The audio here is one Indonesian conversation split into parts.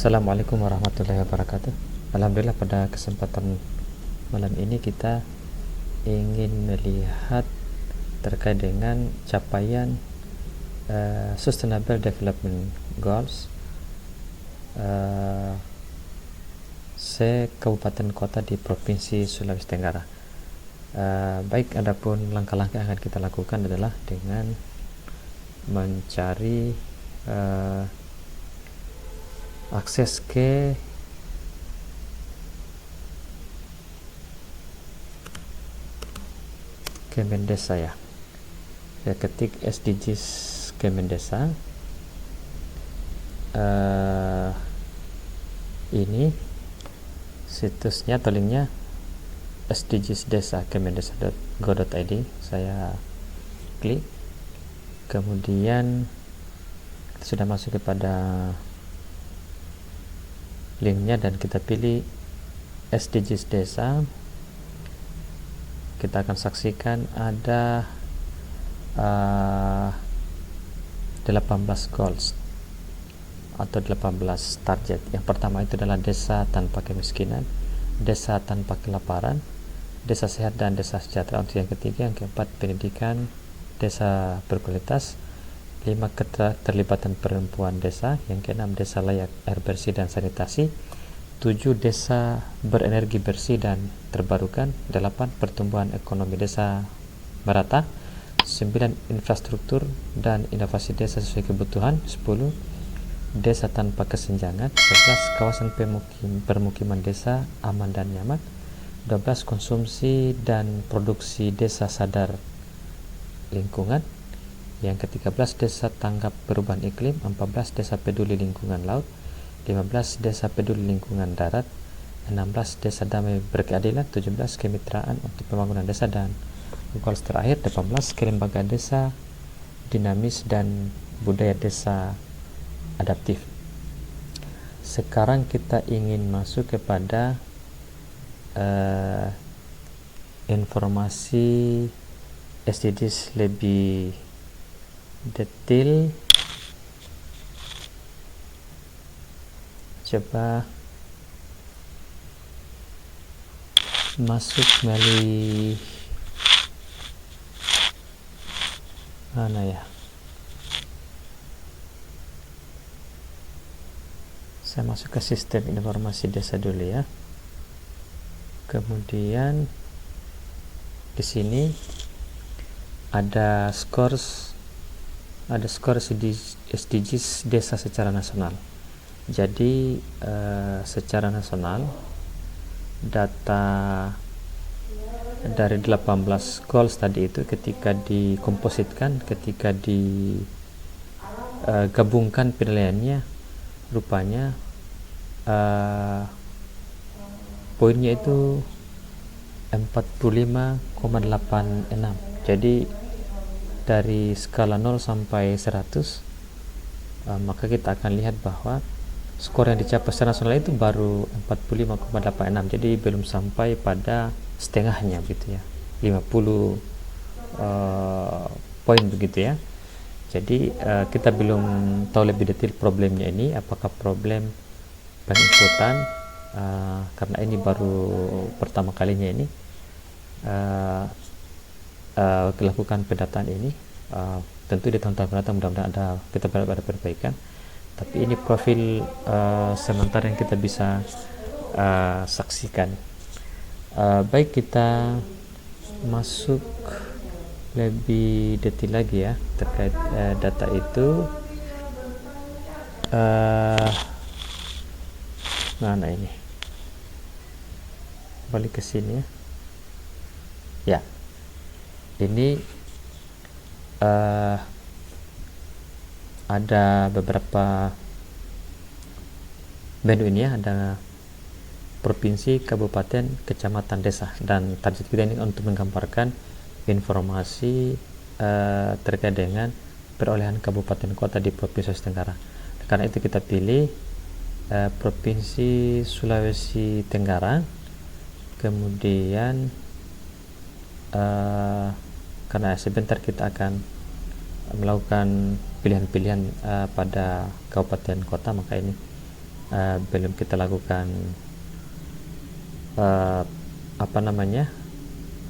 Assalamualaikum warahmatullahi wabarakatuh. Alhamdulillah, pada kesempatan malam ini kita ingin melihat terkait dengan capaian Sustainable Development Goals se-kabupaten kota di Provinsi Sulawesi Tenggara. Baik, adapun langkah-langkah yang akan kita lakukan adalah dengan mencari akses ke Kemendesa ya. Ketik SDGs Kemendesa. Ini situsnya atau linknya sdgsdesa.kemendesa.go.id. Saya klik, kemudian kita sudah masuk kepada linknya dan kita pilih SDGs Desa. Kita akan saksikan ada 18 goals atau 18 target. Yang pertama itu adalah desa tanpa kemiskinan, desa tanpa kelaparan, desa sehat dan desa sejahtera. Untuk yang ketiga, yang keempat pendidikan, desa berkualitas, 5 keterlibatan perempuan desa, yang keenam desa layak air bersih dan sanitasi, 7 desa berenergi bersih dan terbarukan, 8 pertumbuhan ekonomi desa merata, 9 infrastruktur dan inovasi desa sesuai kebutuhan, 10 desa tanpa kesenjangan, 11 kawasan permukiman desa aman dan nyaman, 12 konsumsi dan produksi desa sadar lingkungan, yang ke-13 desa tanggap perubahan iklim, 14 desa peduli lingkungan laut, 15 desa peduli lingkungan darat, 16 desa damai berkeadilan, 17 kemitraan untuk pembangunan desa, dan goals terakhir 18 kelembagaan desa dinamis dan budaya desa adaptif. Sekarang kita ingin masuk kepada informasi SDGs lebih detail. Coba masuk melalui mana ya? Saya masuk ke sistem informasi desa dulu ya. Kemudian di sini ada skors SDGs desa secara nasional. Jadi secara nasional data dari 18 goals tadi itu ketika dikompositkan, ketika digabungkan penilaiannya, rupanya poinnya itu 45,86. Jadi dari skala 0 sampai 100, maka kita akan lihat bahwa skor yang dicapai secara nasional itu baru 45,86. Jadi belum sampai pada setengahnya gitu ya, 50 poin begitu ya. Jadi kita belum tahu lebih detail problemnya ini, apakah problem penginputan, karena ini baru pertama kalinya ini lakukan pendataan ini. Tentu di tahun-tahun mendatang mudah-mudahan kita berharap ada perbaikan, tapi ini profil sementara yang kita bisa saksikan. Baik, kita masuk lebih detail lagi ya terkait data itu. Mana ini? Balik ke sini ya. Ini ada beberapa menu ini ya, ada provinsi, kabupaten, kecamatan, desa, dan target kita ini untuk menggambarkan informasi terkait dengan perolehan kabupaten kota di Provinsi Sulawesi Tenggara. Karena itu kita pilih Provinsi Sulawesi Tenggara. Kemudian karena sebentar kita akan melakukan pilihan-pilihan pada kabupaten kota, maka ini belum kita lakukan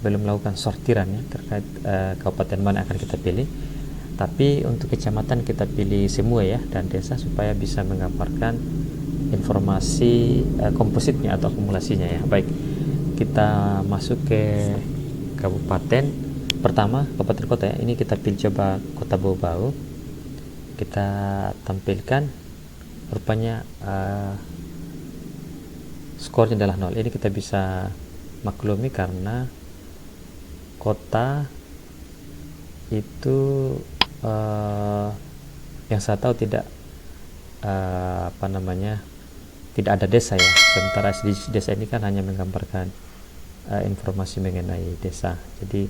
belum melakukan sortiran ya terkait kabupaten mana akan kita pilih, tapi untuk kecamatan kita pilih semua ya dan desa supaya bisa menggambarkan informasi kompositnya atau akumulasinya ya. Baik, kita masuk ke kabupaten pertama, kabupaten kota ya. Ini kita pilih coba Kota Bau-Bau. Kita tampilkan rupanya skornya adalah 0. Ini kita bisa maklumi karena kota itu yang saya tahu tidak tidak ada desa ya, sementara di desa ini kan hanya menggambarkan informasi mengenai desa. Jadi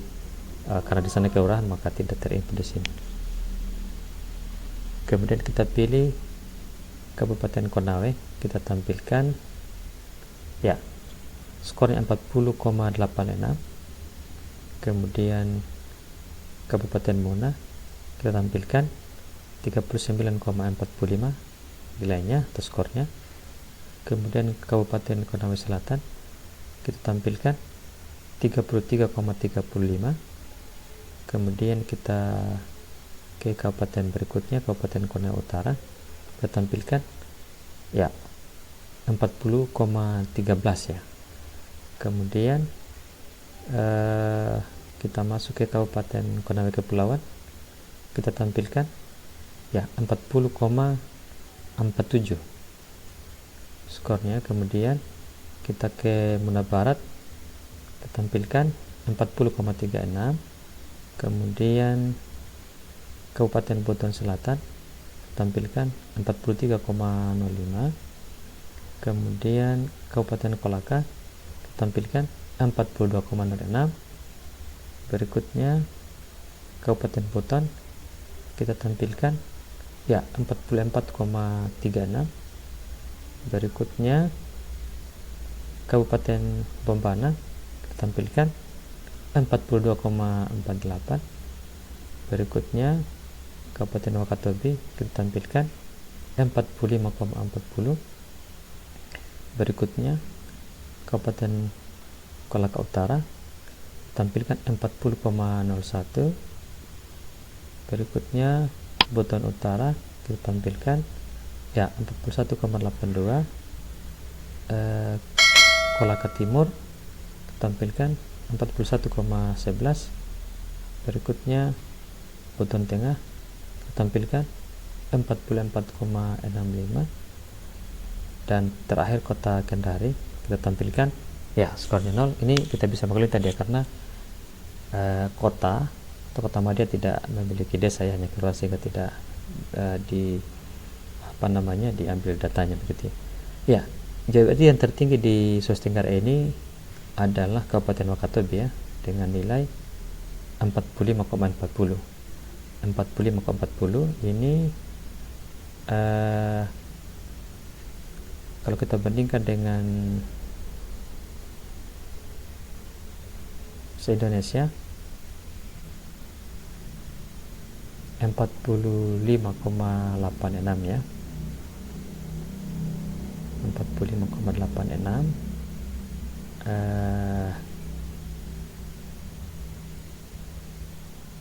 karena di sana kelurahan maka tidak terinfo di sini. Kemudian kita pilih Kabupaten Konawe, kita tampilkan ya skornya 40,86. Kemudian Kabupaten Mona kita tampilkan 39,45 nilainya atau skornya. Kemudian Kabupaten Konawe Selatan kita tampilkan 33,35. Kemudian kita ke kabupaten berikutnya, Kabupaten Konawe Utara, kita tampilkan ya 40,13 ya. Kemudian kita masuk ke Kabupaten Konawe Kepulauan, kita tampilkan ya 40,47 skornya. Kemudian kita ke Muna Barat, kita tampilkan 40,36. Kemudian Kabupaten Buton Selatan tampilkan 43,05. Kemudian Kabupaten Kolaka tampilkan 42,06. Berikutnya Kabupaten Buton kita tampilkan ya 44,36. Berikutnya Kabupaten Bombana kita tampilkan 42,48. Berikutnya Kabupaten Wakatobi kita tampilkan 45,40. Berikutnya Kabupaten Kolaka Utara tampilkan 40,01. Berikutnya Buton Utara kita tampilkan ya 41,82. Kolaka Timur tampilkan 41,11. Berikutnya Buton Tengah tampilkan 44,65. Dan terakhir Kota Kendari kita tampilkan ya skornya 0. Ini kita bisa maklumi tadi ya, karena kota atau kota madya tidak memiliki desa ya, hanya kelurahan, sehingga tidak diambil datanya begitu ya. Jadi yang tertinggi di Sulawesi Tenggara ini adalah Kabupaten Wakatobi ya, dengan nilai 45,40. Ini kalau kita bandingkan dengan se-Indonesia 45,86 ya, 45,86.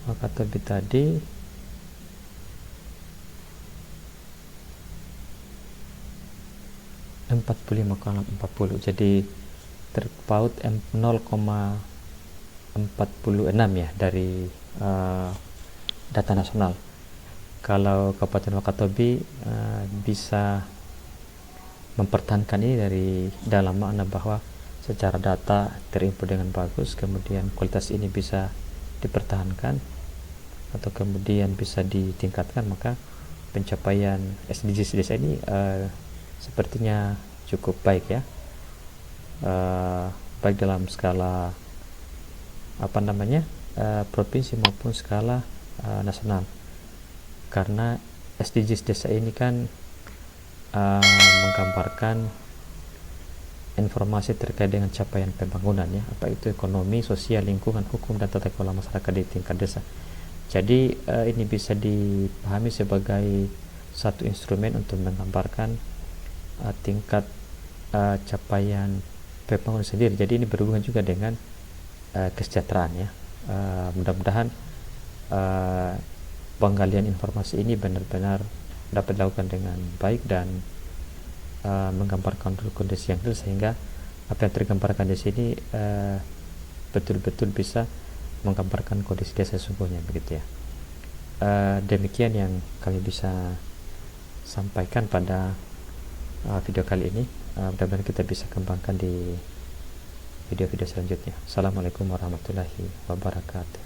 Wakatobi tadi 45,40, jadi terpaut 0,46 ya dari data nasional. Kalau Kabupaten Wakatobi bisa mempertahankan ini dari dalam makna bahwa secara data terinfo dengan bagus, kemudian kualitas ini bisa dipertahankan atau kemudian bisa ditingkatkan, maka pencapaian SDGs desa ini sepertinya cukup baik ya, baik dalam skala provinsi maupun skala nasional. Karena SDGs desa ini kan menggambarkan informasi terkait dengan capaian pembangunan ya, apa itu ekonomi, sosial, lingkungan, hukum, dan tata kelola masyarakat di tingkat desa. Jadi ini bisa dipahami sebagai satu instrumen untuk menggambarkan tingkat capaian pembangunan sendiri. Jadi ini berhubungan juga dengan kesejahteraan ya. Mudah-mudahan penggalian informasi ini benar-benar dapat dilakukan dengan baik dan menggambarkan kondisi yang real, sehingga apa yang tergambarkan di sini betul-betul bisa menggambarkan kondisi desa sesungguhnya, begitu ya. Demikian yang kami bisa sampaikan pada video kali ini. Mudah-mudahan kita bisa kembangkan di video-video selanjutnya. Assalamualaikum warahmatullahi wabarakatuh.